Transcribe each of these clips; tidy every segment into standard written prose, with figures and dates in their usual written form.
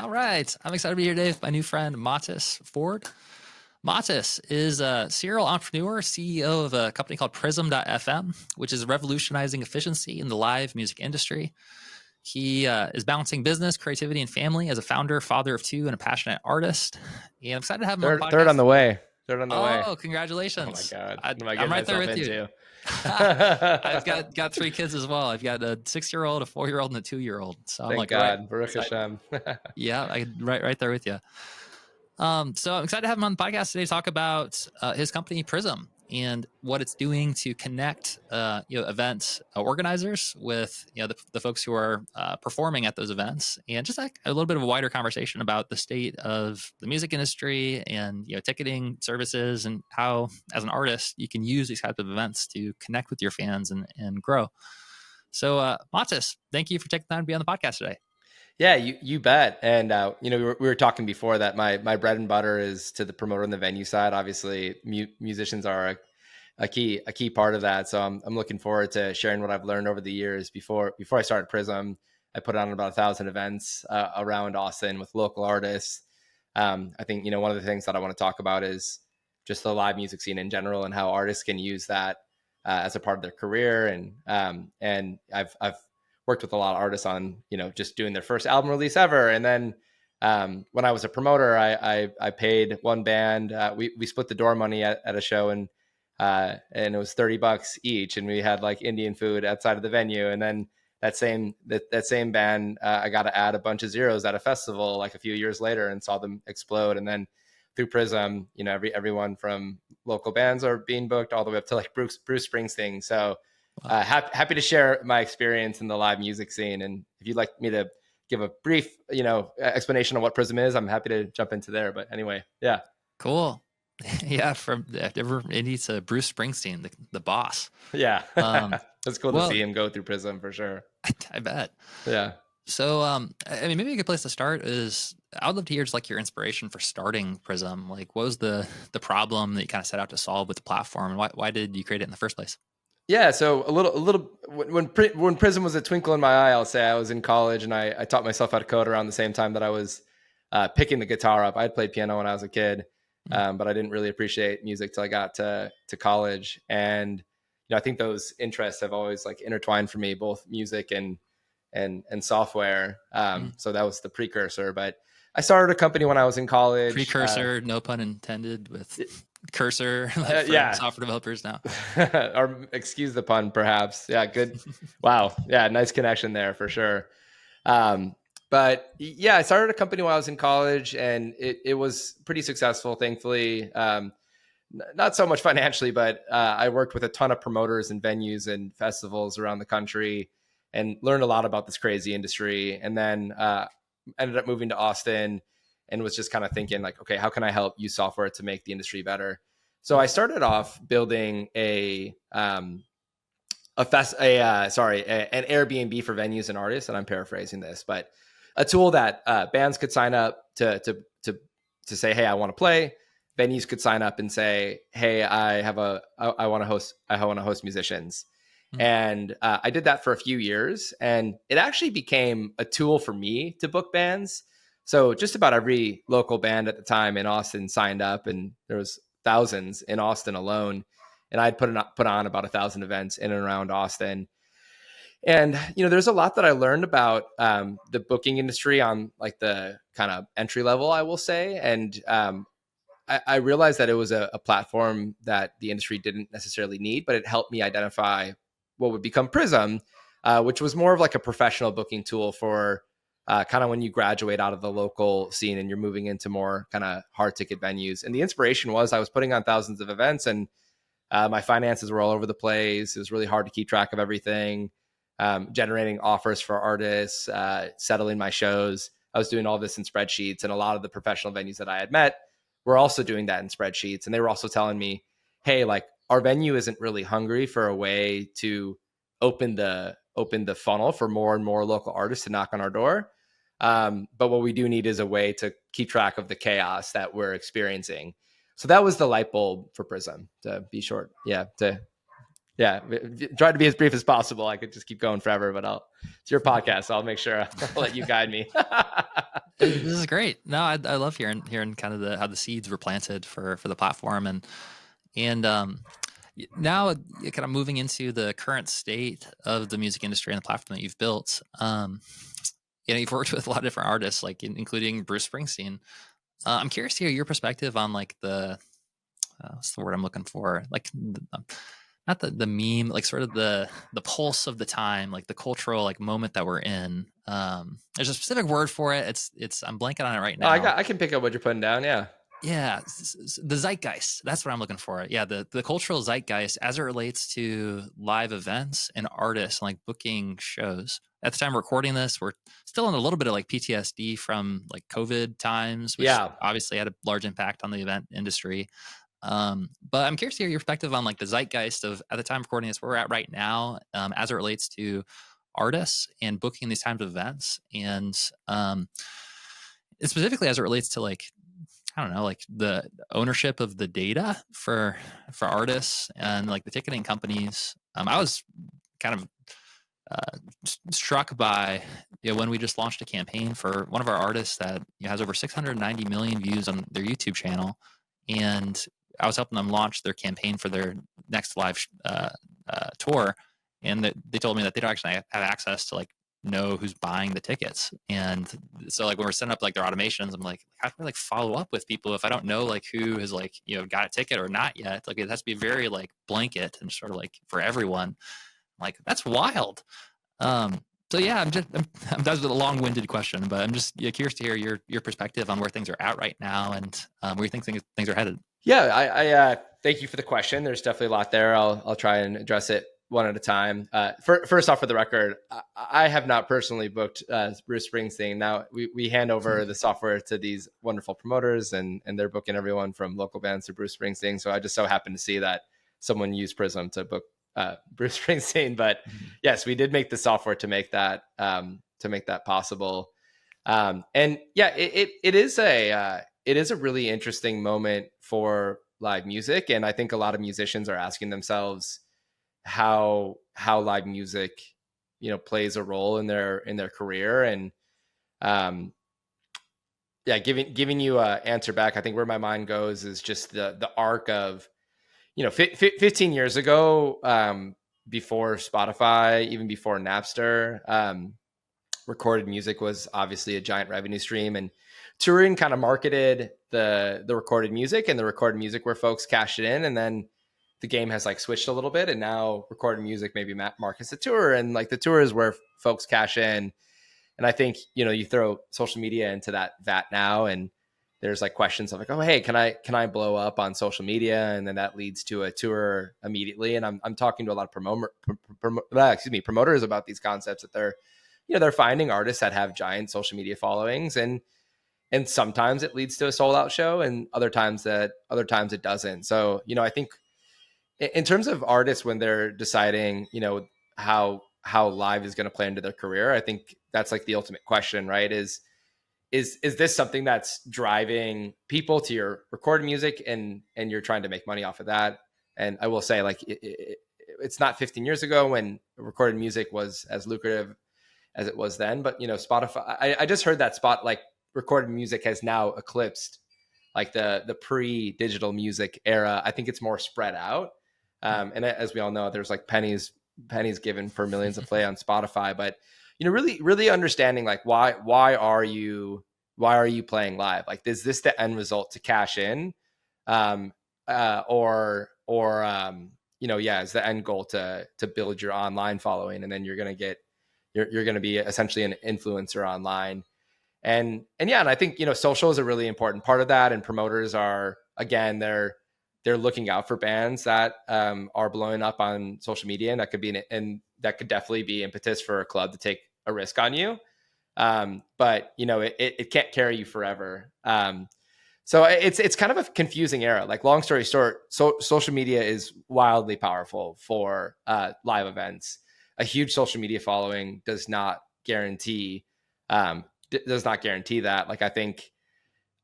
All right. I'm excited to be here today with my new friend, Matthias Ford. Matus is a serial entrepreneur, CEO of a company called Prism.fm, which is revolutionizing efficiency in the live music industry. He is balancing business, creativity, and family as a founder, father of two, and a passionate artist. And I'm excited to have him on the Third podcast. on the way. Third on the way. Oh, Oh my congratulations. God. What am I I'm getting right there myself with you. into? I've got three kids as well. I've got a 6-year-old, a 4-year-old, and a 2-year-old. So I'm Thank like, God. Baruch excited. Hashem. Yeah, right there with you. So I'm excited to have him on the podcast today to talk about his company Prism and what it's doing to connect event organizers with the folks who are performing at those events, and just like a little bit of a wider conversation about the state of the music industry and ticketing services and how, as an artist, you can use these types of events to connect with your fans and grow. So Matus, thank you for taking the time to be on the podcast today. Yeah, you bet. And we were talking before that my bread and butter is to the promoter and the venue side. Obviously, musicians are a key part of that. So I'm looking forward to sharing what I've learned over the years. Before I started Prism, I put on about 1,000 events around Austin with local artists. I think one of the things that I want to talk about is just the live music scene in general and how artists can use that as a part of their career. And I've worked with a lot of artists on, just doing their first album release ever. And then when I was a promoter, I paid one band. We split the door money at a show, and it was $30 each. And we had like Indian food outside of the venue. And then that same band, I got to add a bunch of zeros at a festival like a few years later and saw them explode. And then through Prism, everyone from local bands are being booked all the way up to like Bruce Springsteen. So happy to share my experience in the live music scene. And if you'd like me to give a brief, explanation of what Prism is, I'm happy to jump into there. But anyway, yeah. Cool. Yeah, from ever indie to Bruce Springsteen, the boss. Yeah. It's cool to see him go through Prism for sure. I bet. Yeah. So, maybe a good place to start is I would love to hear just like your inspiration for starting Prism. Like, what was the problem that you kind of set out to solve with the platform, and why did you create it in the first place? Yeah, so a little when Prism was a twinkle in my eye, I'll say I was in college and I taught myself how to code around the same time that I was picking the guitar up. I had played piano when I was a kid, but I didn't really appreciate music till I got to college. And I think those interests have always like intertwined for me, both music and software. So that was the precursor. But I started a company when I was in college. Precursor, no pun intended, with cursor for software developers now. Or excuse the pun, perhaps. Yeah, good. Wow. Yeah, nice connection there for sure. But yeah, I started a company while I was in college, and it was pretty successful, thankfully. Not so much financially, but I worked with a ton of promoters and venues and festivals around the country and learned a lot about this crazy industry. And then ended up moving to Austin and was just kind of thinking like, okay, how can I help use software to make the industry better? So I started off building an Airbnb for venues and artists. And I'm paraphrasing this, but a tool that bands could sign up to say, hey, I want to play. Venues could sign up and say, hey, I want to host musicians. Mm-hmm. And I did that for a few years, and it actually became a tool for me to book bands. So just about every local band at the time in Austin signed up, and there was thousands in Austin alone. And I'd put on about 1,000 events in and around Austin. And, there's a lot that I learned about the booking industry on like the kind of entry level, I will say. And I realized that it was a platform that the industry didn't necessarily need, but it helped me identify what would become Prism, which was more of like a professional booking tool for kind of when you graduate out of the local scene and you're moving into more kind of hard ticket venues. And the inspiration was I was putting on thousands of events, and my finances were all over the place. It was really hard to keep track of everything, generating offers for artists, settling my shows. I was doing all this in spreadsheets, and a lot of the professional venues that I had met were also doing that in spreadsheets. And they were also telling me, hey, like our venue isn't really hungry for a way to open the funnel for more and more local artists to knock on our door. But what we do need is a way to keep track of the chaos that we're experiencing. So that was the light bulb for Prism, to be short. Yeah, to Yeah, try to be as brief as possible. I could just keep going forever, but it's your podcast, so I'll make sure I'll let you guide me. This is great. No, I love hearing kind of how the seeds were planted for the platform, and now kind of moving into the current state of the music industry and the platform that you've built. You've worked with a lot of different artists, like including Bruce Springsteen. I'm curious to hear your perspective on like the what's the word I'm looking for? Like not the meme, like sort of the pulse of the time, like the cultural like moment that we're in. There's a specific word for it. It's I'm blanking on it right Oh, now. I can pick up what you're putting down. Yeah. Yeah, the zeitgeist. That's what I'm looking for. Yeah, the cultural zeitgeist as it relates to live events and artists, like booking shows. At the time of recording this, we're still in a little bit of like PTSD from like COVID times, which Yeah. obviously had a large impact on the event industry. But I'm curious to hear your perspective on like the zeitgeist of at the time of recording this, where we're at right now, as it relates to artists and booking these types of events, and specifically as it relates to like I don't know, like the ownership of the data for artists and like the ticketing companies. I was kind of struck by when we just launched a campaign for one of our artists that has over 690 million views on their YouTube channel, and I was helping them launch their campaign for their next live tour, and they told me that they don't actually have access to like know who's buying the tickets. And so like when we're setting up like their automations, I'm like, how can we like follow up with people if I don't know like who has like got a ticket or not yet? Like it has to be very like blanket and sort of like for everyone. Like that's wild. So yeah, that was a long-winded question, but I'm just curious to hear your perspective on where things are at right now and where you think things are headed. Yeah, I thank you for the question. There's definitely a lot there. I'll try and address it one at a time. First off, for the record, I have not personally booked Bruce Springsteen. Now we hand over the software to these wonderful promoters, and they're booking everyone from local bands to Bruce Springsteen. So I just so happened to see that someone used Prism to book Bruce Springsteen. But yes, we did make the software to make that possible. And yeah, it is a really interesting moment for live music, and I think a lot of musicians are asking themselves how live music plays a role in their career. And yeah, giving you a answer back, I think where my mind goes is just the arc of 15 years ago, before Spotify, even before Napster, recorded music was obviously a giant revenue stream, and touring kind of marketed the recorded music, and the recorded music where folks cashed it in. And then the game has like switched a little bit, and now recorded music maybe markets the tour, and like the tour is where folks cash in. And I think you throw social media into that vat now, and there's like questions of like, oh hey, can I blow up on social media? And then that leads to a tour immediately. And I'm talking to a lot of promoters about these concepts, that they're finding artists that have giant social media followings, and sometimes it leads to a sold out show, and other times it doesn't. So I think in terms of artists, when they're deciding how live is going to play into their career, I think that's like the ultimate question, right? Is this something that's driving people to your recorded music, and you're trying to make money off of that? And I will say, like, it's not 15 years ago when recorded music was as lucrative as it was then, but Spotify, I just heard that like recorded music has now eclipsed like the pre-digital music era. I think it's more spread out. And as we all know, there's like pennies given for millions of play on Spotify. But really understanding like why are you playing live? Like, is this the end result to cash in, or is the end goal to build your online following, and then you're gonna be essentially an influencer online. And I think social is a really important part of that, and promoters are, again, they're looking out for bands that are blowing up on social media, and that could definitely be impetus for a club to take a risk on you. But it can't carry you forever. So it's kind of a confusing era. Like, long story short, social media is wildly powerful for live events. A huge social media following does not guarantee that. Like, I think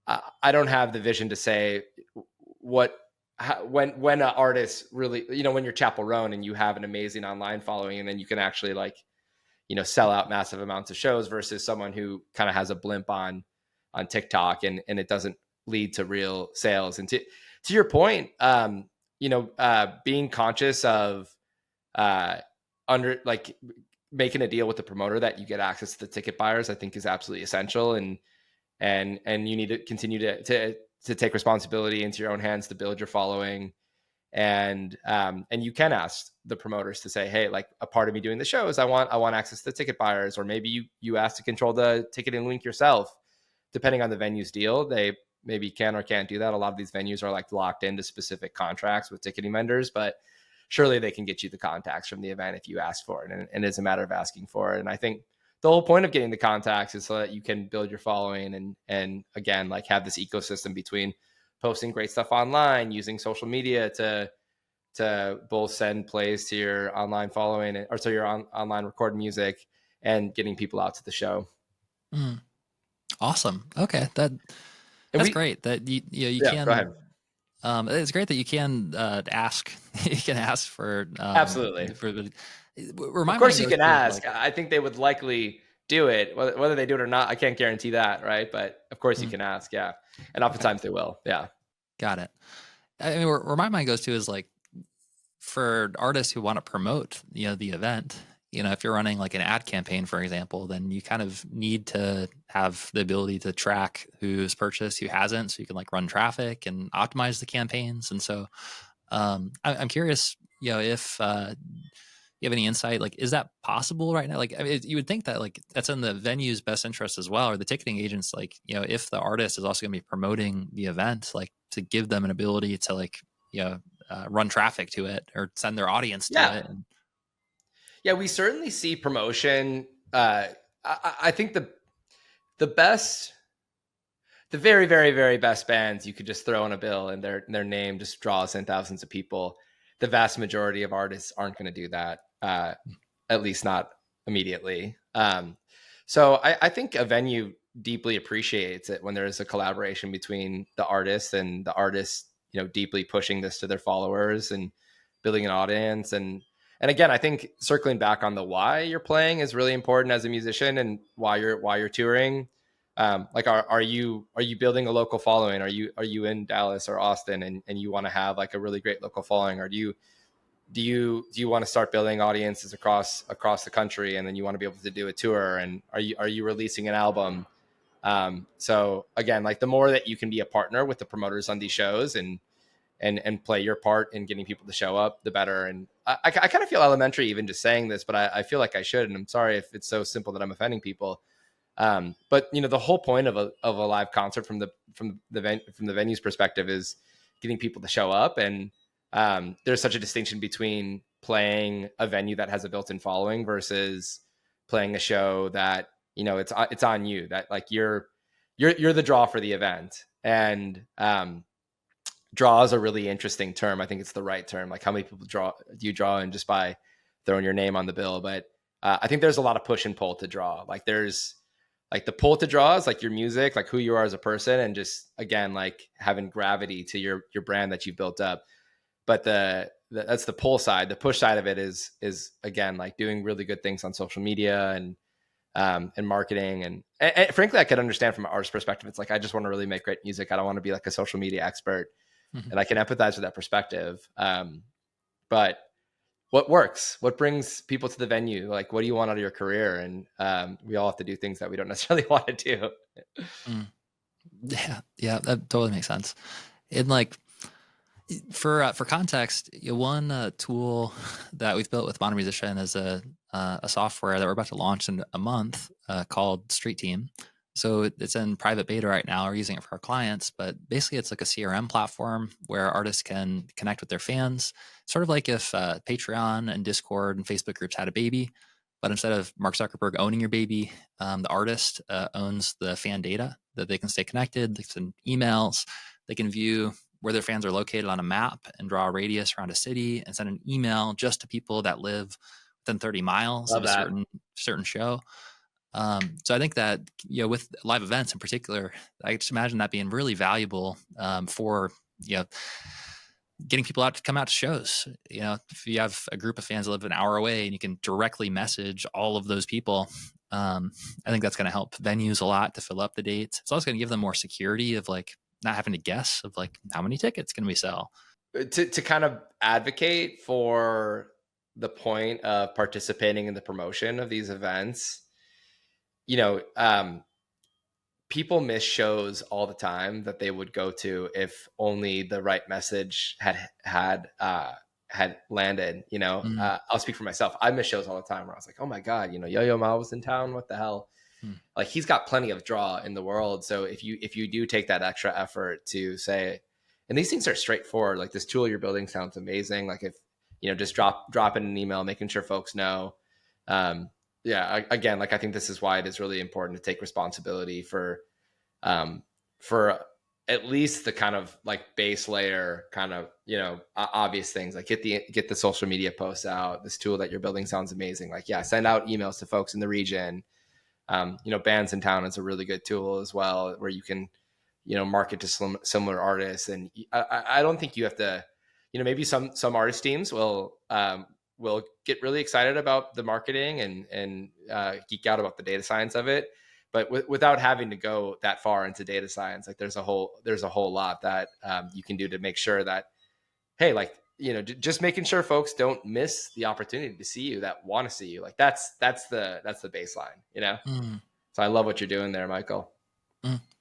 I don't have the vision to say what when an artist really, when you're Chapel Roan and you have an amazing online following, and then you can actually like, sell out massive amounts of shows versus someone who kind of has a blimp on TikTok and it doesn't lead to real sales. And to your point, being conscious of under like making a deal with the promoter that you get access to the ticket buyers, I think is absolutely essential. And you need to continue to take responsibility into your own hands to build your following. And you can ask the promoters to say, hey, like a part of me doing the show is I want access to the ticket buyers, or maybe you ask to control the ticketing link yourself. Depending on the venue's deal, they maybe can or can't do that. A lot of these venues are like locked into specific contracts with ticketing vendors, but surely they can get you the contacts from the event if you ask for it. And it's a matter of asking for it. And I think the whole point of getting the contacts is so that you can build your following and again, like have this ecosystem between posting great stuff online, using social media to both send plays to your online following or to your online recorded music and getting people out to the show. Mm. Awesome. Okay. That's great that you can, go ahead. It's great that you can ask. You can ask for absolutely. Of course, you can ask. Like, I think they would likely do it, whether they do it or not. I can't guarantee that, right? But of course, you can ask. Yeah, and oftentimes they will. Yeah, got it. I mean, where my mind goes to is like for artists who want to promote, the event. If you're running like an ad campaign, for example, then you kind of need to have the ability to track who's purchased, who hasn't, so you can like run traffic and optimize the campaigns. And so I'm curious, if you have any insight, like, is that possible right now? Like, I mean, you would think that like that's in the venue's best interest as well, or the ticketing agents, like, if the artist is also going to be promoting the event, like to give them an ability to like, run traffic to it or send their audience to it. Yeah, we certainly see promotion. I think the very, very, very best bands you could just throw on a bill and their name just draws in thousands of people. The vast majority of artists aren't going to do that, at least not immediately. So I think a venue deeply appreciates it when there's a collaboration between the artist and the artist, deeply pushing this to their followers and building an audience. And again, I think circling back on the why you're playing is really important as a musician and why you're touring. Like, are you building a local following? Are you in Dallas or Austin and you want to have like a really great local following? Or do you want to start building audiences across the country, and then you want to be able to do a tour? And are you releasing an album? So again, like the more that you can be a partner with the promoters on these shows and play your part in getting people to show up, the better. And I kind of feel elementary even just saying this, but I feel like I should, and I'm sorry if it's so simple that I'm offending people. But the whole point of a live concert from the venue's perspective is getting people to show up. And there's such a distinction between playing a venue that has a built-in following versus playing a show that, it's on you, that like you're the draw for the event. And draw is a really interesting term. I think it's the right term. Like, how many people do you draw in just by throwing your name on the bill? But I think there's a lot of push and pull to draw. Like, there's like the pull to draw is like your music, like who you are as a person, and just again like having gravity to your brand that you've built up. But that's the pull side. The push side of it is again like doing really good things on social media and marketing. And frankly, I could understand from an artist perspective. It's like, I just want to really make great music. I don't want to be like a social media expert. And I can empathize with that perspective. But what works? What brings people to the venue? Like, what do you want out of your career? And we all have to do things that we don't necessarily want to do. Yeah, that totally makes sense. And like, for context, one tool that we've built with Modern Musician is a software that we're about to launch in a month called Street Team. So it's in private beta right now. We're using it for our clients, but basically it's like a CRM platform where artists can connect with their fans. Sort of like if Patreon and Discord and Facebook groups had a baby, but instead of Mark Zuckerberg owning your baby, the artist owns the fan data that they can stay connected. They can send emails. They can view where their fans are located on a map and draw a radius around a city and send an email just to people that live within 30 miles of a certain show. So I think that, with live events in particular, I just imagine that being really valuable for, getting people out to come out to shows. If you have a group of fans that live an hour away and you can directly message all of those people, I think that's going to help venues a lot to fill up the dates. It's also going to give them more security of like not having to guess of like how many tickets can we sell. To kind of advocate for the point of participating in the promotion of these events, people miss shows all the time that they would go to if only the right message had landed. I'll speak for myself. I miss shows all the time where I was like, oh my god, Yo-Yo Ma was in town. What the hell? Like, he's got plenty of draw in the world. So if you do take that extra effort to say, and these things are straightforward, like this tool you're building sounds amazing. Like, if just dropping an email, making sure folks know. Again, like, I think this is why it is really important to take responsibility for at least the kind of like base layer kind of, obvious things, like get the social media posts out. This tool that you're building sounds amazing. Like, yeah, send out emails to folks in the region. Bands in town is a really good tool as well, where you can, market to similar artists. And I don't think you have to, maybe some artist teams will get really excited about the marketing and geek out about the data science of it. But without having to go that far into data science, like there's a whole lot that you can do to make sure that, hey, like, just making sure folks don't miss the opportunity to see you, that want to see you. Like, that's the baseline, So I love what you're doing there, Michael.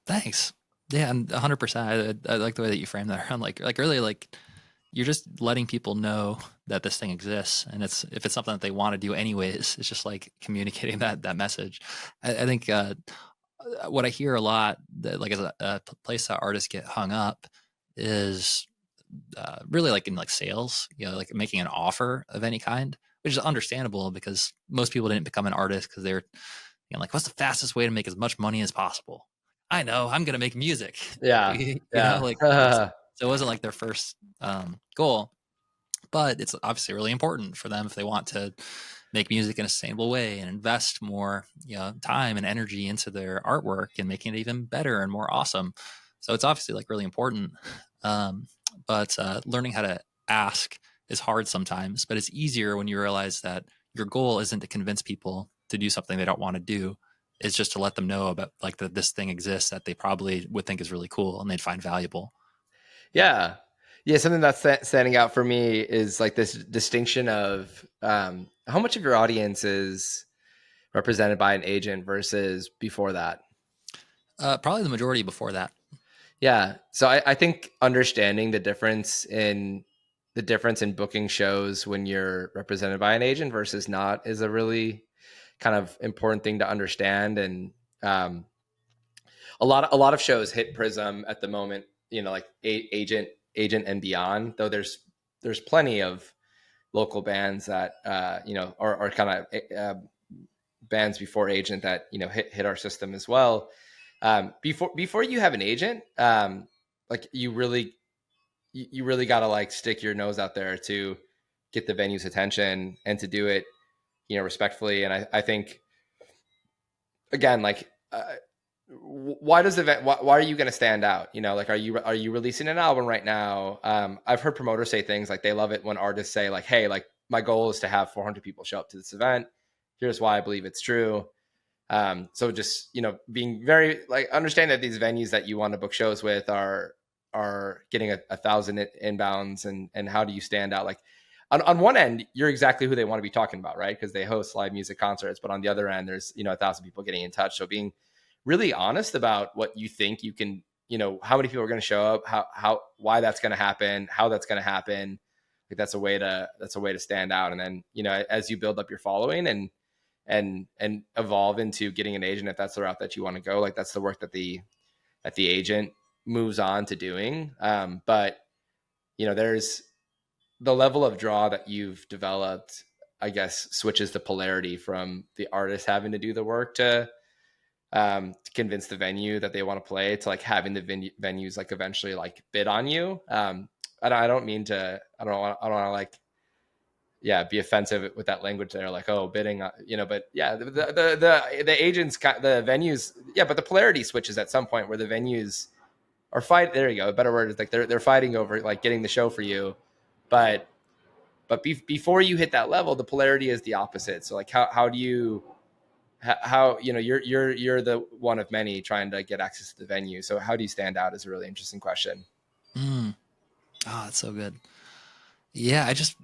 Thanks. Yeah, and 100%. I like the way that you frame that around like really like you're just letting people know that this thing exists, and if it's something that they want to do anyways, it's just like communicating that message. I think what I hear a lot that like as a place that artists get hung up is really like in like sales, like making an offer of any kind, which is understandable because most people didn't become an artist because they're like, what's the fastest way to make as much money as possible? I know, I'm gonna make music. Yeah. Like so it wasn't like their first goal, but it's obviously really important for them if they want to make music in a sustainable way and invest more time and energy into their artwork and making it even better and more awesome. So it's obviously like really important. But learning how to ask is hard sometimes, but it's easier when you realize that your goal isn't to convince people to do something they don't want to do. It's just to let them know about like that this thing exists that they probably would think is really cool and they'd find valuable. Yeah. Something that's standing out for me is like this distinction of how much of your audience is represented by an agent versus before that. Probably the majority before that. Yeah. So I think understanding the difference in booking shows when you're represented by an agent versus not is a really kind of important thing to understand. And a lot of shows hit Prism at the moment, like agent and beyond, though there's plenty of local bands that are kind of bands before agent that hit our system as well. Before you have an agent, like you really got to like stick your nose out there to get the venue's attention and to do it respectfully. And I think, again, like why are you going to stand out? Like, are you releasing an album right now? I've heard promoters say things like they love it when artists say like, hey, like my goal is to have 400 people show up to this event. Here's why I believe it's true. So just, being very like, understand that these venues that you want to book shows with are getting 1,000 inbounds, and how do you stand out? Like on one end, you're exactly who they want to be talking about, right? Because they host live music concerts, but on the other end, there's, 1,000 people getting in touch. So being really honest about what you think you can, how many people are going to show up, why that's going to happen, how that's going to happen. Like that's a way to stand out. And then, as you build up your following and evolve into getting an agent, if that's the route that you want to go, like that's the work that the agent moves on to doing. But there's the level of draw that you've developed, I guess, switches the polarity from the artist having to do the work to convince the venue that they want to play, to like having the venues like eventually like bid on you. I don't want to like, be offensive with that language there, like, oh, bidding, but yeah, the agents, the venues, but the polarity switches at some point where the venues or fight. There you go. A better word is like they're fighting over like getting the show for you, but before you hit that level, the polarity is the opposite. So like how do you how you know you're the one of many trying to get access to the venue. So how do you stand out is a really interesting question. Mm. Oh, that's so good. Yeah, I just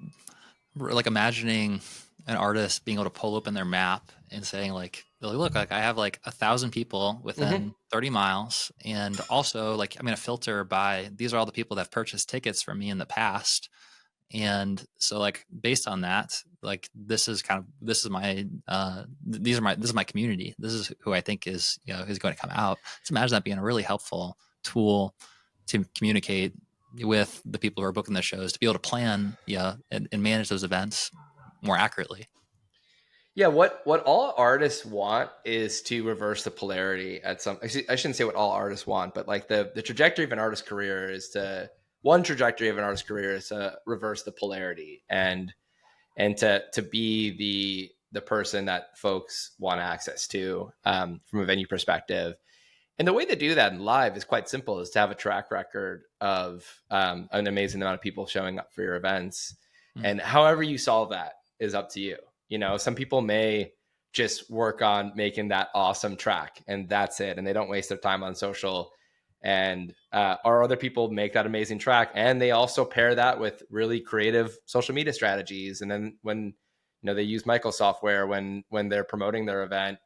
like imagining an artist being able to pull open their map and saying like, look, like I have like 1,000 people Mm-hmm. within 30 miles. And also like, I'm going to filter by, these are all the people that have purchased tickets from me in the past. And so like, based on that, like, this is my, this is my community. This is who I think is, is going to come out. So imagine that being a really helpful tool to communicate with the people who are booking the shows, to be able to plan, and manage those events more accurately. Yeah, what all artists want is to reverse the polarity at some. I shouldn't say what all artists want, but like the trajectory of an artist's career is to one trajectory of an artist's career is to reverse the polarity and to be the person that folks want access to from a venue perspective. And the way to do that in live is quite simple: is to have a track record of an amazing amount of people showing up for your events. And however you solve that is up to you. Some people may just work on making that awesome track and that's it, and they don't waste their time on social. And or other people make that amazing track and they also pair that with really creative social media strategies. And then when they use Michael software when they're promoting their event.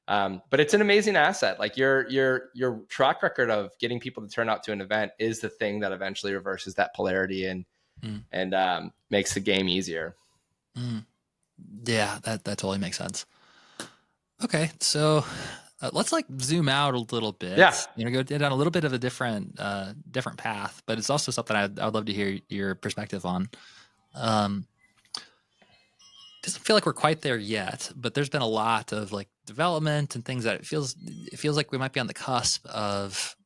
But it's an amazing asset. Like your track record of getting people to turn out to an event is the thing that eventually reverses that polarity and makes the game easier. Yeah, that totally makes sense. Okay, so let's like zoom out a little bit. Yeah. Go down a little bit of a different path, but it's also something I'd love to hear your perspective on. Doesn't feel like we're quite there yet, but there's been a lot of like development and things that it feels like we might be on the cusp of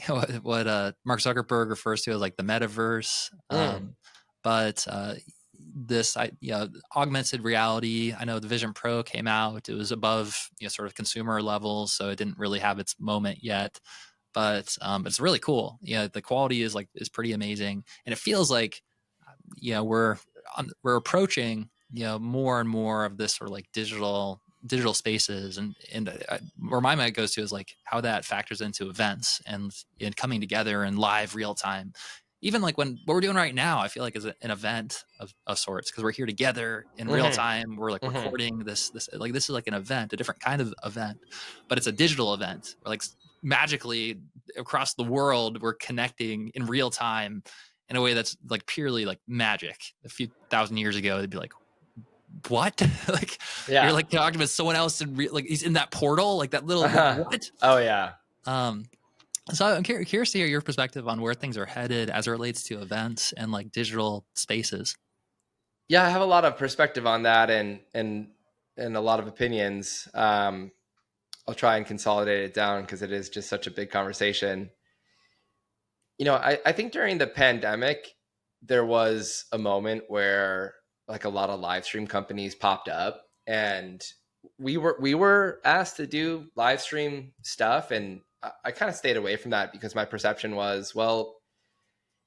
what Mark Zuckerberg refers to as like the metaverse. But this augmented reality, I know the Vision Pro came out, it was above sort of consumer levels, so it didn't really have its moment yet, but it's really cool. The quality is pretty amazing, and it feels like we're approaching more and more of this sort of like digital spaces, and where my mind goes to is like how that factors into events and coming together in live real time. Even like what we're doing right now, I feel like is an event of sorts, because we're here together in real time. We're like recording this like this is like an event, a different kind of event, but it's a digital event. We're like magically across the world, we're connecting in real time in a way that's like purely like magic. A few thousand years ago, they'd be like, what? Like, Yeah. You're like talking about someone else and like he's in that portal, like that little what? Oh yeah. So I'm curious to hear your perspective on where things are headed as it relates to events and like digital spaces. Yeah, I have a lot of perspective on that and a lot of opinions. I'll try and consolidate it down because it is just such a big conversation. I think during the pandemic, there was a moment where like a lot of live stream companies popped up, and we were asked to do live stream stuff, and I kind of stayed away from that because my perception was, well,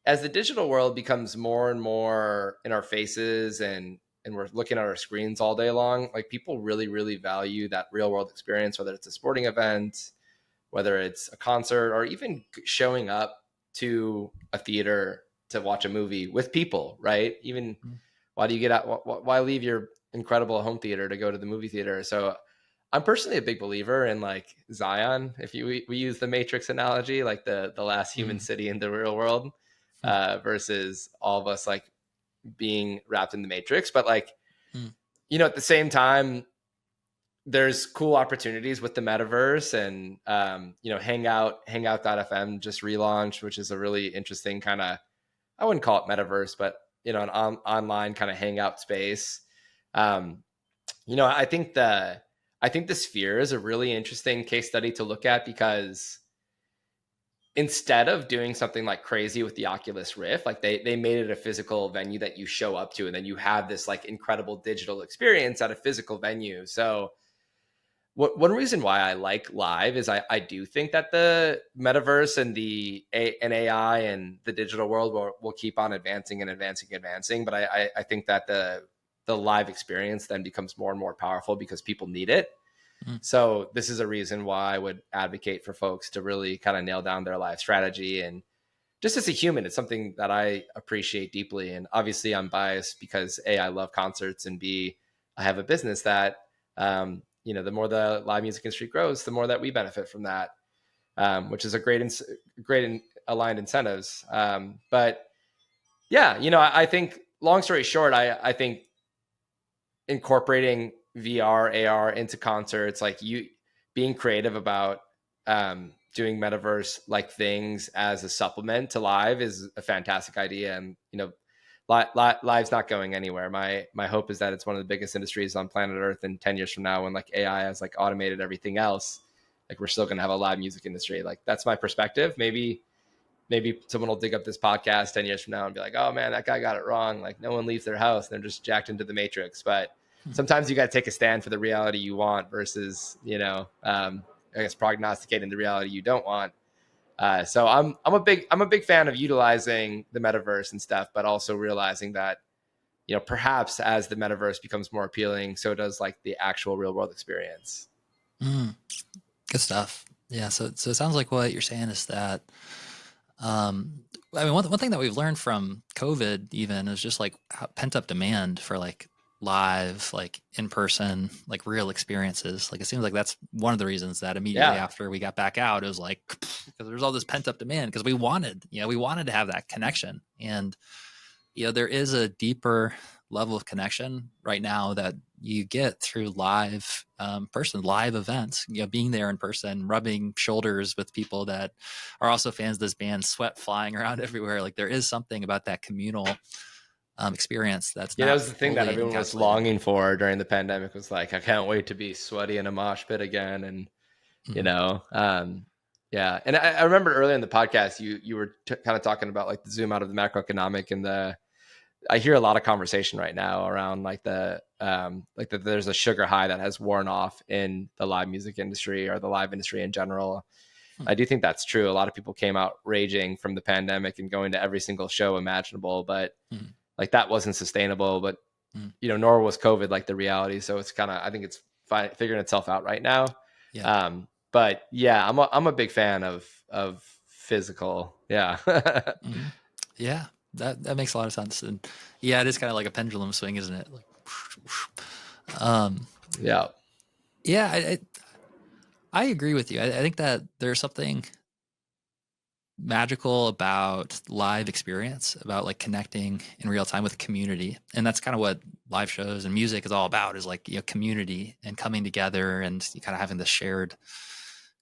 as the digital world becomes more and more in our faces and we're looking at our screens all day long, like people really, really value that real world experience, whether it's a sporting event, whether it's a concert, or even showing up to a theater to watch a movie with people, right? Even why do you get out? Why leave your incredible home theater to go to the movie theater? So I'm personally a big believer in like Zion. If we use the Matrix analogy, like the last human city in the real world versus all of us like being wrapped in the Matrix. But like, at the same time, there's cool opportunities with the metaverse and, Hangout.fm just relaunched, which is a really interesting kind of, I wouldn't call it metaverse, but, an online kind of hangout space. I think the Sphere is a really interesting case study to look at because instead of doing something like crazy with the Oculus Rift, like they made it a physical venue that you show up to, and then you have this like incredible digital experience at a physical venue. So one reason why I like live is I do think that the metaverse and and AI and the digital world will keep on advancing and advancing. But I think that the live experience then becomes more and more powerful because people need it. So this is a reason why I would advocate for folks to really kind of nail down their live strategy. And just as a human, it's something that I appreciate deeply. And obviously I'm biased because A, I love concerts, and B, I have a business that, the more the live music industry grows, the more that we benefit from that, which is a great aligned incentives. But yeah, I think, long story short, I think incorporating VR, AR into concerts, like you being creative about doing metaverse like things as a supplement to live is a fantastic idea. And live's not going anywhere. My hope is that it's one of the biggest industries on planet Earth, and 10 years from now, when like AI has like automated everything else, like we're still going to have a live music industry. Like that's my perspective. Maybe someone will dig up this podcast 10 years from now and be like, oh man, that guy got it wrong. Like no one leaves their house. They're just jacked into the matrix. But sometimes you got to take a stand for the reality you want versus, I guess prognosticating the reality you don't want. So I'm a big fan of utilizing the metaverse and stuff, but also realizing that, perhaps as the metaverse becomes more appealing, so does like the actual real world experience. Good stuff. Yeah. So it sounds like what you're saying is that, one thing that we've learned from COVID even is just like pent up demand for like live, like in person, like real experiences. Like it seems like that's one of the reasons that immediately after we got back out, it was like, because there's all this pent up demand because we wanted to have that connection. And, there is a deeper level of connection right now that you get through live events, being there in person, rubbing shoulders with people that are also fans of this band, sweat flying around everywhere. Like there is something about that communal experience that's that was the thing that everyone was encapsulated. longing for during the pandemic, was like, I can't wait to be sweaty in a mosh pit again. And yeah. And I remember earlier in the podcast you were kind of talking about like the zoom out of the macroeconomic, and I hear a lot of conversation right now around like there's a sugar high that has worn off in the live music industry, or the live industry in general. I do think that's true. A lot of people came out raging from the pandemic and going to every single show imaginable, but like that wasn't sustainable. But nor was COVID like the reality. So it's kind of, I think it's figuring itself out right now. Yeah. But yeah, I'm a big fan of physical. Yeah. Yeah. That makes a lot of sense. And yeah, it is kind of like a pendulum swing, isn't it? Like, yeah. Yeah. I agree with you. I think that there's something magical about live experience, about like connecting in real time with community. And that's kind of what live shows and music is all about, is like, community and coming together and kind of having this shared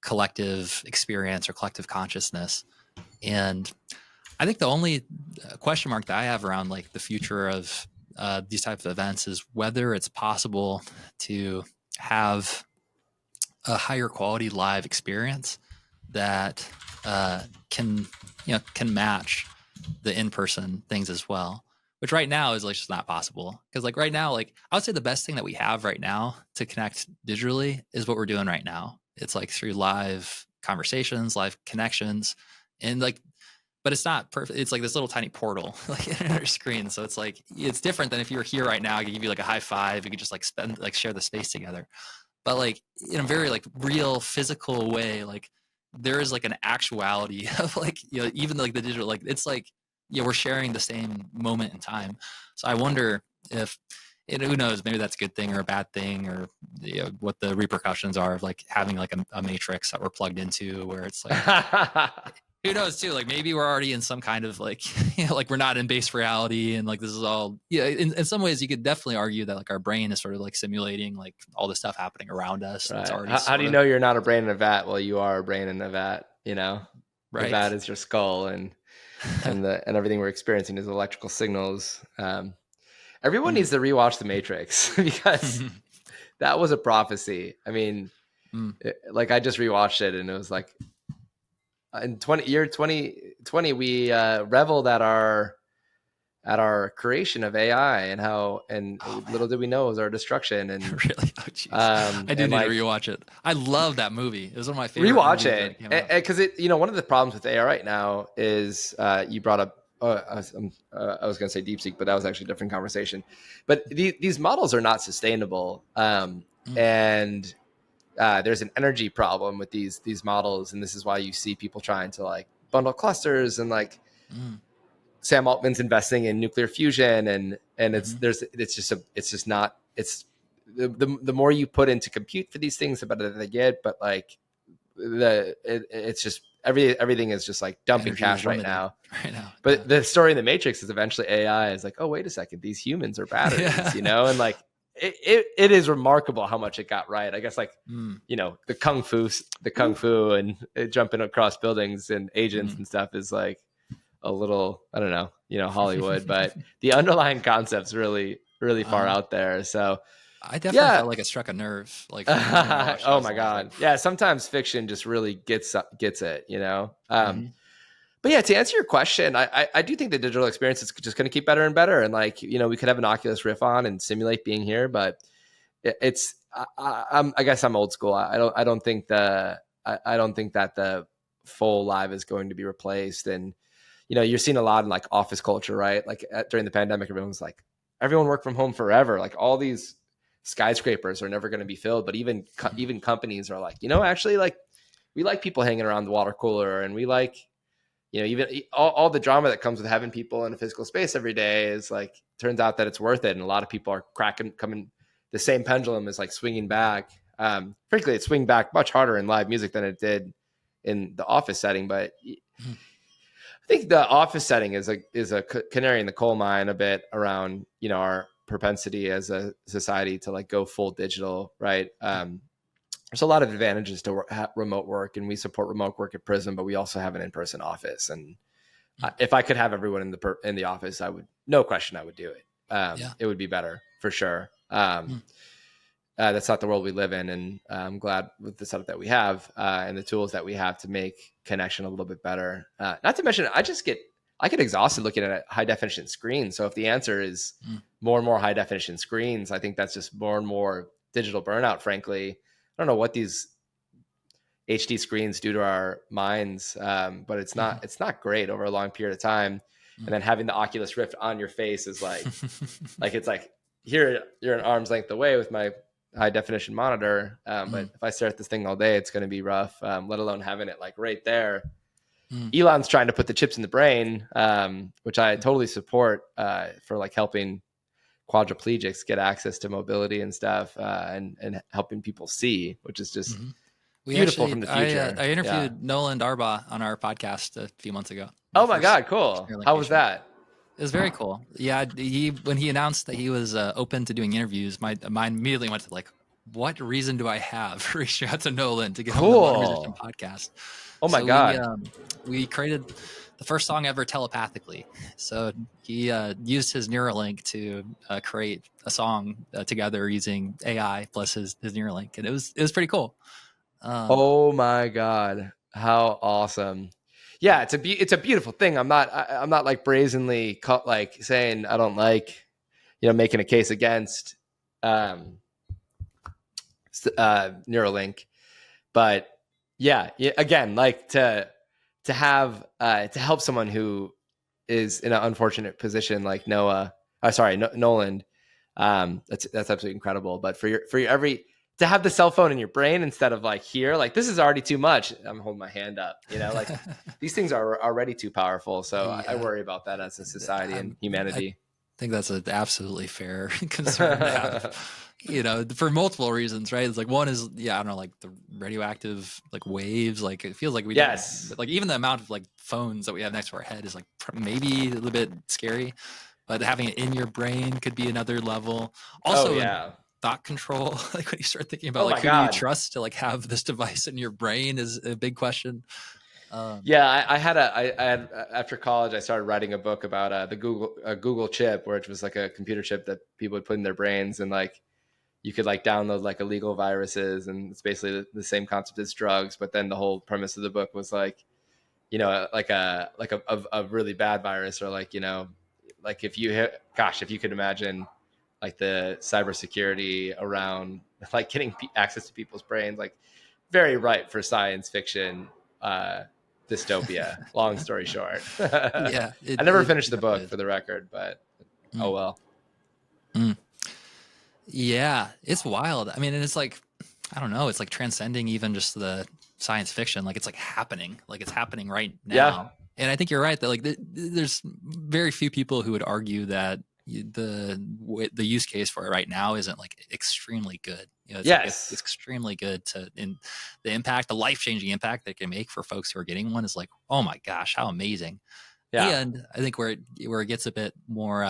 collective experience or collective consciousness. And I think the only question mark that I have around like the future of these types of events is whether it's possible to have a higher quality live experience that can match the in-person things as well, which right now is like just not possible. Because like right now, like I would say the best thing that we have right now to connect digitally is what we're doing right now. It's like through live conversations, live connections, and like, but it's not perfect. It's like this little tiny portal like in our screen. So it's like, it's different than if you were here right now. I could give you like a high five. You could just like share the space together. But like in a very like real physical way, like there is like an actuality of like, even like the digital, like it's like, we're sharing the same moment in time. So I wonder if, who knows, maybe that's a good thing or a bad thing, or what the repercussions are of like having like a matrix that we're plugged into, where it's like, who knows too, like maybe we're already in some kind of like, like we're not in base reality, and like this is all, in some ways you could definitely argue that like our brain is sort of like simulating like all the stuff happening around us. Right. It's already How do you know you're not a brain in a vat? Well, you are a brain in a vat, right. The vat is your skull, and everything we're experiencing is electrical signals. Everyone needs to rewatch The Matrix because that was a prophecy. I mean, like I just rewatched it, and it was like, in 2020, we reveled at our at our creation of AI and how, and little did we know it was our destruction. And Really? Oh, jeez. I do and need to like rewatch it. I love that movie. It was one of my favorite rewatch movies it, that came out. because it, you know, one of the problems with AI right now is you brought up. I was going to say DeepSeek, but that was actually a different conversation. But these models are not sustainable, and there's an energy problem with these models, and this is why you see people trying to like bundle clusters, and like Sam Altman's investing in nuclear fusion, and it's just not, it's the more you put into compute for these things, the better they get. But like it's just everything is just like dumping Energy cash is right limited now. right now. But the story in the Matrix is eventually AI is like, oh, wait a second, these humans are batteries, Yeah. you know? And like, it is remarkable how much it got right. I guess like, you know, the kung fu and jumping across buildings and agents and stuff is like a little, I don't know, you know, Hollywood, but the underlying concept's really, really far out there. So I definitely yeah. felt like it struck a nerve. Like when I watched it, Oh I was my always God. like, Yeah. Sometimes fiction just really gets it, you know? But yeah, to answer your question, I do think the digital experience is just going to keep better and better. And like, you know, we could have an Oculus Rift on and simulate being here, but it's, I guess I'm old school. I don't think that the full live is going to be replaced. And, you know, you're seeing a lot in like office culture, right? Like during the pandemic, everyone worked from home forever. Like all these skyscrapers are never going to be filled, but even companies are like, you know, actually like we like people hanging around the water cooler, and we like, you know, even all the drama that comes with having people in a physical space every day is like, turns out that it's worth it. And a lot of people are coming, the same pendulum is like swinging back. Frankly, it swing back much harder in live music than it did in the office setting. But I think the office setting is a canary in the coal mine a bit around, you know, our propensity as a society to like go full digital, right? There's a lot of advantages to remote work, and we support remote work at Prism, but we also have an in-person office. And if I could have everyone in the office, I would, no question, I would do it. It would be better for sure. That's not the world we live in, and I'm glad with the setup that we have and the tools that we have to make connection a little bit better. Not to mention, I get exhausted looking at high definition screens. So if the answer is more and more high definition screens, I think that's just more and more digital burnout, frankly. I don't know what these HD screens do to our minds, but it's not great over a long period of time. And then having the Oculus Rift on your face is like, it's like, here you're an arm's length away with my high definition monitor. But if I stare at this thing all day, it's going to be rough, let alone having it like right there. Elon's trying to put the chips in the brain, which I totally support, for like helping quadriplegics get access to mobility and stuff, and helping people see, which is just beautiful from the future. I interviewed Nolan Darbaugh on our podcast a few months ago. Oh my God, cool. How was that? It was very cool. Yeah, when he announced that he was open to doing interviews, my mind immediately went to like, what reason do I have to reach out to Nolan to get him on the Modern Musician podcast? Oh my God. We created the first song ever telepathically. So he used his Neuralink to create a song together using AI plus his Neuralink, and it was pretty cool. Oh my God, how awesome! Yeah, it's a beautiful thing. I'm not like brazenly like saying I don't like, you know, making a case against Neuralink, but yeah, again, like to help someone who is in an unfortunate position like Nolan, that's absolutely incredible. But for your to have the cell phone in your brain instead of like here, like this is already too much. I'm holding my hand up, you know, like these things are already too powerful. So yeah. I worry about that as a society and humanity. I think that's an absolutely fair concern to have, you know, for multiple reasons, right? It's like one is, I don't know, like the radioactive like waves, like it feels like like even the amount of like phones that we have next to our head is like maybe a little bit scary, but having it in your brain could be another level. Also, thought control, like when you start thinking about like who do you trust to like have this device in your brain is a big question. I had after college I started writing a book about the Google chip, which was like a computer chip that people would put in their brains, and like you could like download like illegal viruses, and it's basically the same concept as drugs. But then the whole premise of the book was like, you know, like a really bad virus, or like, you know, like if you if you could imagine like the cybersecurity around like getting access to people's brains, like very ripe for science fiction dystopia. Long story short, Yeah, I never it finished the definitely book is. for the record, but oh Mm. well. Mm. Yeah, it's wild. I mean, and it's like, I don't know, it's like transcending even just the science fiction. Like it's like happening, like it's happening right Yeah, now. And I think you're right that like there's very few people who would argue that the use case for it right now isn't like extremely good. You know, it's like it's yes, extremely good to in the impact, the life changing impact that it can make for folks who are getting one is like, oh my gosh, how amazing. yeah, And I think where it gets a bit more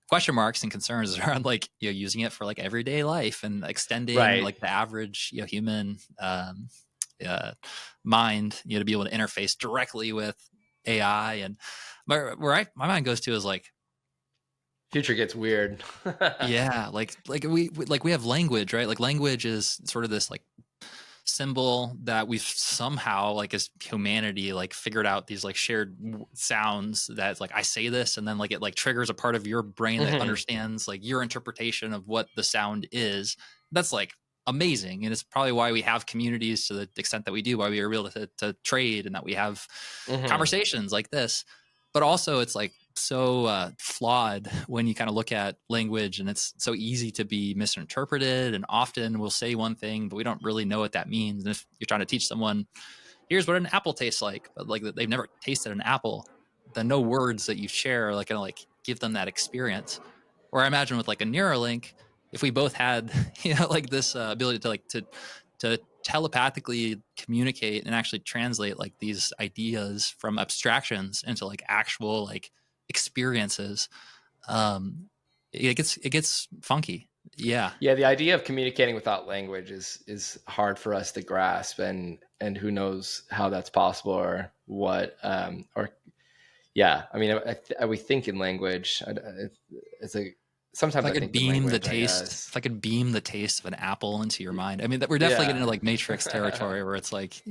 question marks and concerns around like using it for like everyday life and extending right. like the average human uh, mind to be able to interface directly with AI. And my mind goes to is like, Future gets weird. yeah, like we have language, right? Like language is sort of this like symbol that we've somehow like as humanity like figured out these like shared sounds that like I say this and then like it like triggers a part of your brain that Mhm. understands like your interpretation of what the sound is. That's like amazing, and it's probably why we have communities to the extent that we do, why we are able to trade, and that we have Mhm. conversations like this. But also it's like so flawed when you kind of look at language, and it's so easy to be misinterpreted, and often we'll say one thing but we don't really know what that means. And if you're trying to teach someone here's what an apple tastes like, but like they've never tasted an apple, then no words that you share are like gonna like give them that experience. Or I imagine with like a Neuralink, if we both had like this ability to like to telepathically communicate and actually translate like these ideas from abstractions into like actual like experiences, um it gets funky. Yeah. Yeah, the idea of communicating without language is hard for us to grasp, and who knows how that's possible or what or yeah. I mean, we think in language. It's a If sometimes I I could think in beam the language. I taste, guess. if I could beam the taste of an apple into your mind, I mean, that we're definitely getting Yeah. into like Matrix territory where it's like,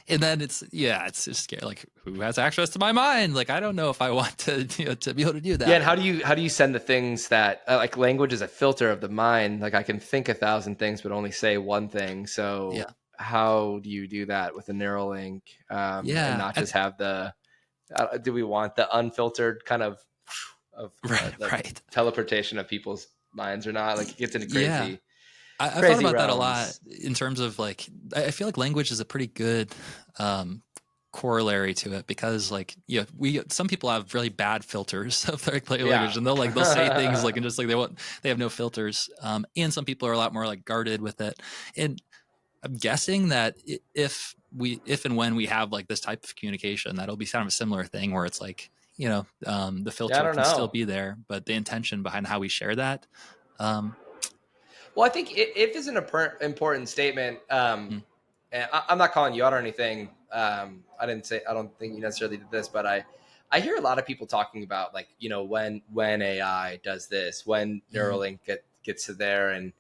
and then it's just scary. Like, who has access to my mind? Like, I don't know if I want to, to be able to do Yeah, that. and how do you send the things that like language is a filter of the mind? Like I can think 1,000 things, but only say one thing. So Yeah, how do you do that with a Neuralink and yeah, not just have do we want the unfiltered kind of right, like right. teleportation of people's minds or not? Like it gets into Yeah, I thought crazy about that a lot realms. in terms of like, I feel like language is a pretty good um, corollary to it, because like we some people have really bad filters of their Yeah. language, and they'll say things like, and just like they have no filters, and some people are a lot more like guarded with it. And I'm guessing that if and when we have like this type of communication, that'll be kind of a similar thing where it's like the Yeah, I filter don't can still know. be there, but the intention behind how we share that. um Well, I think if is an important statement. mm, And I'm not calling you out or anything. I don't think you necessarily did this, but I hear a lot of people talking about like, when AI does this, when mm, Neuralink gets to there. And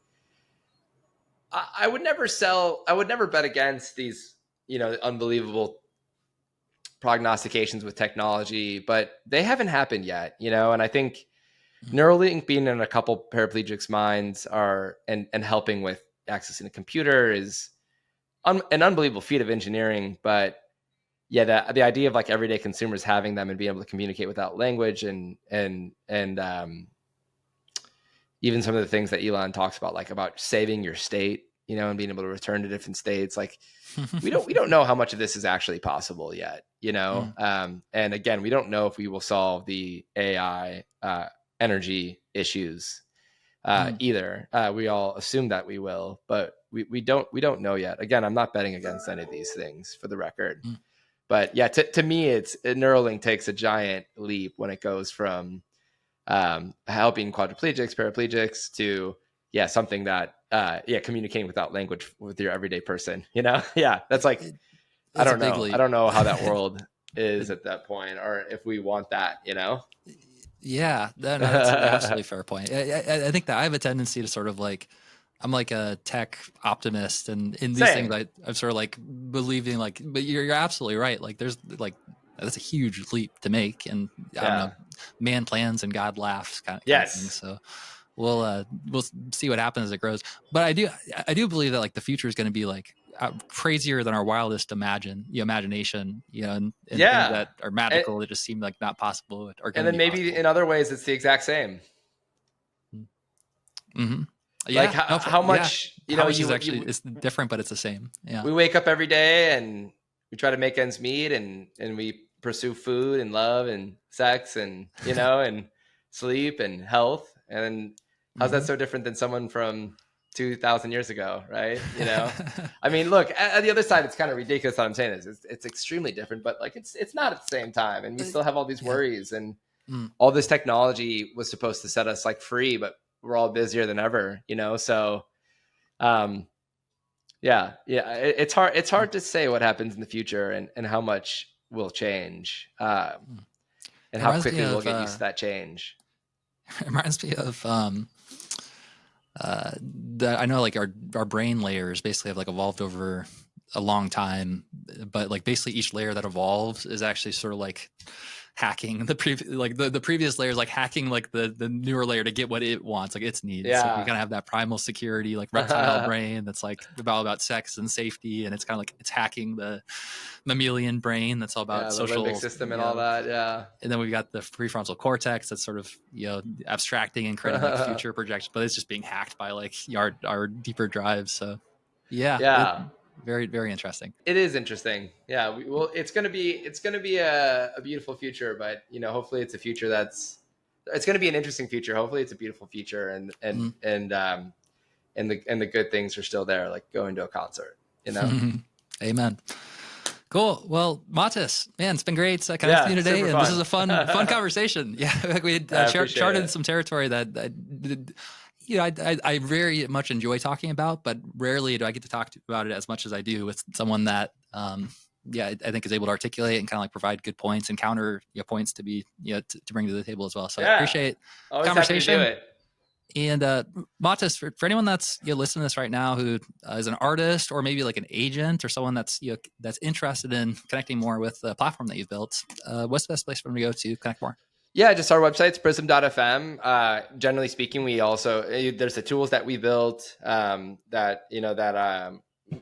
I would I would never bet against these, unbelievable prognostications with technology, but they haven't happened yet, and I think mm, Neuralink being in a couple paraplegics' minds and helping with accessing a computer is an unbelievable feat of engineering. But yeah, the idea of like everyday consumers having them and being able to communicate without language and even some of the things that Elon talks about, like about saving your state, and being able to return to different states. Like we don't know how much of this is actually possible yet, mm, and again, we don't know if we will solve the AI energy issues mm, either. We all assume that we will, but we don't know yet. Again, I'm not betting against any of these things for the record. mm. But yeah, to me, Neuralink takes a giant leap when it goes from helping quadriplegics, paraplegics to something that communicating without language with your everyday person. Yeah, that's like It, I it's a don't big know. I leap. don't know how that world is It- at that point, or if we want that. yeah, no, that's an absolutely fair point. I think that I have a tendency to sort of like, I'm like a tech optimist, and in these things, Same. I'm sort of like believing like, but you're absolutely right. Like, there's like that's a huge leap to make, and I don't Yeah. know, man plans and God laughs kind of thing. Yes. So we'll see what happens as it grows. But I do believe that like the future is going to be like crazier than our wildest imagination, and things Yeah. that are magical that just seem like not possible are And going to then be maybe possible. in other ways, it's the exact same. Mm-hmm. Like Yeah. how much, how much is actually it's different, but it's the same. Yeah. We wake up every day and we try to make ends meet, and we pursue food and love and sex and, and sleep and health. And how's that so different than someone from 2,000 years ago, right? I mean, look, at the other side, it's kind of ridiculous that I'm saying this. It's extremely different, but like it's not at the same time, and we still have all these worries, and all this technology was supposed to set us like free, but we're all busier than ever, So, it's hard to say what happens in the future and how much will change, and how quickly we'll get used to that change. It reminds me of I know like our brain layers basically have like evolved over a long time, but like basically each layer that evolves is actually sort of like hacking the previous layer is like hacking like the newer layer to get what it wants, like its needs. Yeah. So we kind of have that primal security, like reptile brain that's like about sex and safety, and it's kind of like it's hacking the mammalian brain that's all about social limbic system and all that. Yeah. And then we've got the prefrontal cortex that's sort of abstracting and creating like future projections, but it's just being hacked by like our deeper drives. So very, very interesting. It is interesting. Yeah. It's going to be a beautiful future, but hopefully it's a future it's going to be an interesting future. Hopefully it's a beautiful future, and the good things are still there, like going to a concert, Amen. Cool. Well, Matus, man, it's been great connecting with you today, and this is a fun conversation. Yeah, we had charted some territory that I very much enjoy talking about, but rarely do I get to talk about it as much as I do with someone that, I think is able to articulate and kind of like provide good points and counter points to be, to bring to the table as well. So I appreciate the conversation. Happy to do it. And Matus, for anyone that's listening to this right now who is an artist or maybe like an agent or someone that's that's interested in connecting more with the platform that you've built, what's the best place for them to go to connect more? Yeah, just our website's prism.fm. Generally speaking, we also there's the tools that we built that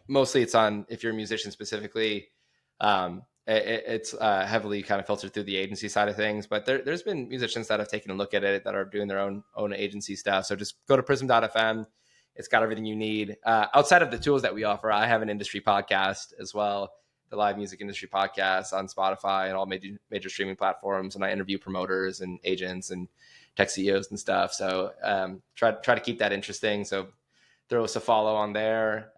mostly it's on, if you're a musician specifically, it's heavily kind of filtered through the agency side of things, but there's been musicians that have taken a look at it that are doing their own agency stuff. So just go to prism.fm. It's got everything you need. Outside of the tools that we offer, I have an industry podcast as well, the live music industry podcast on Spotify and all major streaming platforms. And I interview promoters and agents and tech CEOs and stuff. So try to keep that interesting. So throw us a follow on there.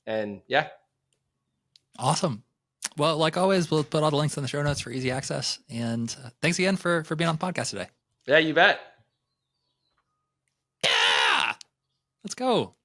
And yeah. Awesome. Well, like always, we'll put all the links in the show notes for easy access. And thanks again for being on the podcast today. Yeah, you bet. Yeah. Let's go.